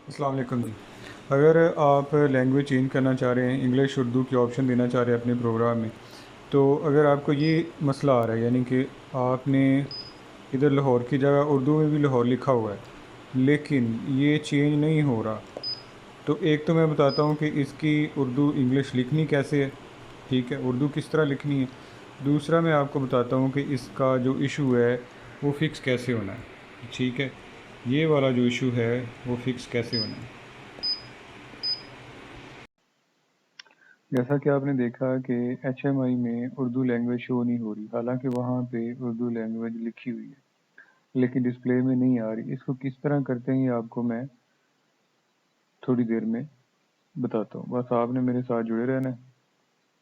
السلام علیکم جی. اگر آپ لینگویج چینج کرنا چاہ رہے ہیں، انگلش اردو کی آپشن دینا چاہ رہے ہیں اپنے پروگرام میں، تو اگر آپ کو یہ مسئلہ آ رہا ہے، یعنی کہ آپ نے ادھر لاہور کی جگہ اردو میں بھی لاہور لکھا ہوا ہے لیکن یہ چینج نہیں ہو رہا، تو ایک تو میں بتاتا ہوں کہ اس کی اردو انگلش لکھنی کیسے ہے. ٹھیک ہے، اردو کس طرح لکھنی ہے. دوسرا میں آپ کو بتاتا ہوں کہ اس کا جو ایشو ہے وہ فکس کیسے ہونا ہے. ٹھیک ہے، یہ والا جو ایشو ہے وہ فکس کیسے ہونا ہے. جیسا کہ آپ نے دیکھا کہ ایچ ایم آئی میں اردو لینگویج شو نہیں ہو رہی، حالانکہ وہاں پہ اردو لینگویج لکھی ہوئی ہے لیکن ڈسپلے میں نہیں آ رہی. اس کو کس طرح کرتے ہیں یہ آپ کو میں تھوڑی دیر میں بتاتا ہوں. بس آپ نے میرے ساتھ جڑے رہنا ہے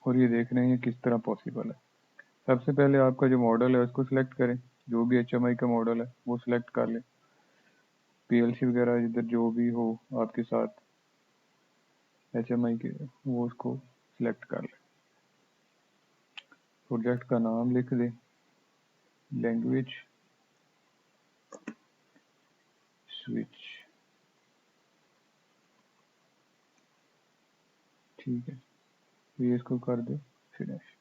اور یہ دیکھنا ہے کس طرح پاسبل ہے. سب سے پہلے آپ کا جو ماڈل ہے اس کو سلیکٹ کریں، جو بھی ایچ ایم آئی کا ماڈل ہے وہ سلیکٹ کر لیں. پی ایل سی وغیرہ ادھر جو بھی ہو آپ کے ساتھ ایچ ایم آئی کے، وہ اس کو سلیکٹ کر لیں. پروجیکٹ کا نام لکھ دیں، لینگویج سوئچ. ٹھیک ہے، تو یہ اس کو کر دیں فنش.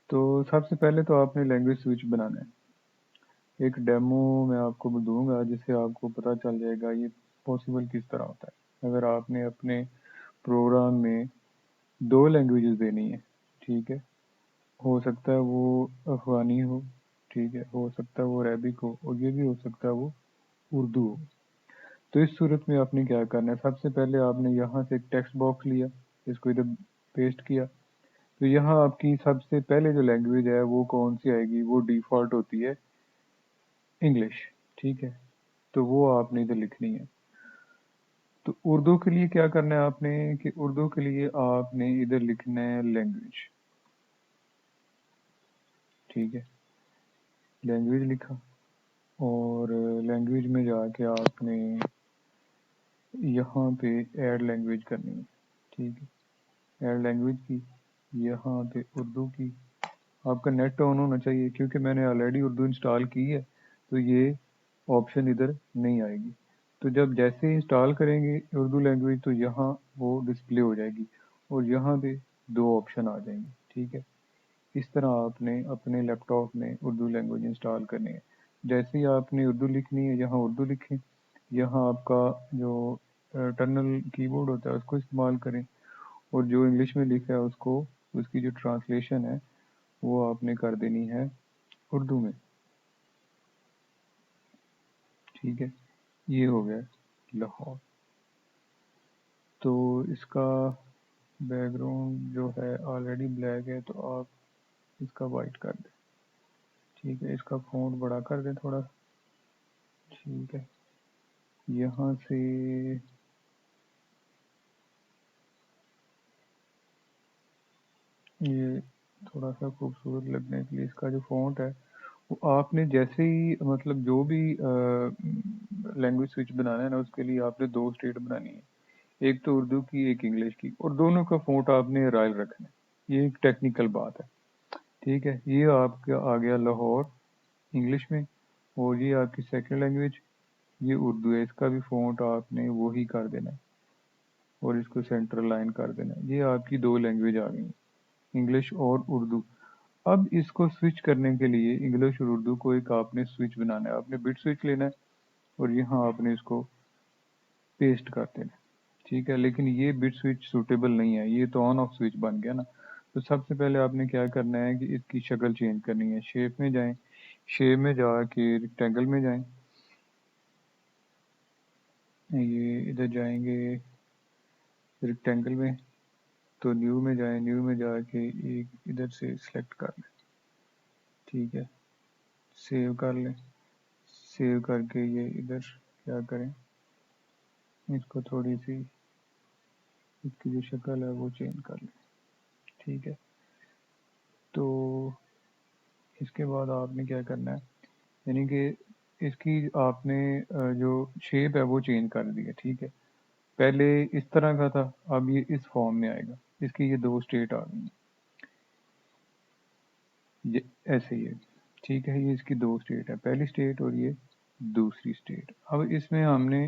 تو سب سے پہلے تو آپ نے لینگویج سوئچ بنانا ہے. ایک ڈیمو میں آپ کو دوں گا جس سے آپ کو پتہ چل جائے گا یہ پاسبل کس طرح ہوتا ہے. اگر آپ نے اپنے پروگرام میں دو لینگویجز دینی ہے، ٹھیک ہے، ہو سکتا ہے وہ افغانی ہو، ٹھیک ہے، ہو سکتا ہے وہ عربک ہو، اور یہ بھی ہو سکتا ہے وہ اردو ہو. تو اس صورت میں آپ نے کیا کرنا ہے، سب سے پہلے آپ نے یہاں سے ایک ٹیکسٹ باکس لیا، اس کو ادھر پیسٹ کیا. تو یہاں آپ کی سب سے پہلے جو لینگویج ہے وہ کون سی آئے گی، وہ ڈیفالٹ ہوتی ہے انگلش. ٹھیک ہے، تو وہ آپ نے ادھر لکھنی ہے. تو اردو کے لیے کیا کرنا ہے آپ نے کہ اردو کے لیے آپ نے ادھر لکھنا ہے لینگویج. ٹھیک ہے، لینگویج لکھا اور لینگویج میں جا کے آپ نے یہاں پہ ایڈ لینگویج کرنی ہے. ٹھیک ہے، ایڈ لینگویج کی، یہاں پہ اردو کی. آپ کا نیٹ آن ہونا چاہیے کیونکہ میں نے آلریڈی اردو انسٹال کی ہے تو یہ آپشن ادھر نہیں آئے گی. تو جب جیسے انسٹال کریں گے اردو لینگویج تو یہاں وہ ڈسپلے ہو جائے گی اور یہاں پہ دو آپشن آ جائیں گے. ٹھیک ہے، اس طرح آپ نے اپنے لیپ ٹاپ میں اردو لینگویج انسٹال کرنی ہے. جیسے ہی آپ نے اردو لکھنی ہے یہاں اردو لکھیں، یہاں آپ کا جو ٹرنل کی بورڈ ہوتا ہے اس کو استعمال کریں، اور جو انگلش میں لکھا ہے اس کو، اس کی جو ٹرانسلیشن ہے وہ آپ نے کر دینی ہے اردو میں. ٹھیک ہے، یہ ہو گیا لاہور. تو اس کا بیک گراؤنڈ جو ہے آلریڈی بلیک ہے تو آپ اس کا وائٹ کر دیں. ٹھیک ہے، اس کا فونٹ بڑا کر دیں تھوڑا. ٹھیک ہے، یہاں سے یہ تھوڑا سا خوبصورت لگنے کے لیے اس کا جو فونٹ ہے وہ آپ نے جیسے ہی مطلب جو بھی لینگویج سوئچ بنانا ہے نا اس کے لیے آپ نے دو اسٹیٹ بنانی ہے، ایک تو اردو کی ایک انگلش کی، اور دونوں کا فونٹ آپ نے رائل رکھنا ہے. یہ ایک ٹیکنیکل بات ہے. ٹھیک ہے، یہ آپ کا آ گیا لاہور انگلش میں، اور یہ آپ کی سیکنڈ لینگویج یہ اردو ہے، اس کا بھی فونٹ آپ نے وہی کر دینا ہے اور اس کو سینٹر لائن کر دینا ہے. یہ آپ کی دو لینگویج آ گئی، انگلش اور اردو. اب اس کو سوئچ کرنے کے لیے انگلش اور اردو کو ایک آپ نے سوئچ بنانا ہے. آپ نے بٹ سوئچ لینا ہے اور یہاں آپ نے اس کو پیسٹ کر دینا ہے. ٹھیک ہے، لیکن یہ بٹ سوئچ سوٹیبل نہیں ہے، یہ تو آن آف سوئچ بن گیا نا. تو سب سے پہلے آپ نے کیا کرنا ہے کہ اس کی شکل چینج کرنی ہے. شیپ میں جائیں، شیپ میں جا کے ریکٹینگل میں جائیں، یہ ادھر جائیں گے ریکٹینگل میں، تو نیو میں جائیں، نیو میں جا کے ایک ادھر سے سلیکٹ کر لیں. ٹھیک ہے، سیو کر لیں. سیو کر کے یہ ادھر کیا کریں، اس کو تھوڑی سی اس کی جو شکل ہے وہ چینج کر لیں. ٹھیک ہے، تو اس کے بعد آپ نے کیا کرنا ہے، یعنی کہ اس کی آپ نے جو شیپ ہے وہ چینج کر دی ہے. ٹھیک ہے، پہلے اس طرح کا تھا، اب یہ اس فارم میں آئے گا. اس کی یہ دو اسٹیٹ آ گئی ہیں، یہ ایسے ہی ہے. ٹھیک ہے، یہ اس کی دو اسٹیٹ ہے، پہلی اسٹیٹ اور یہ دوسری اسٹیٹ. اب اس میں ہم نے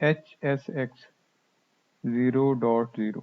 HSX 0.0,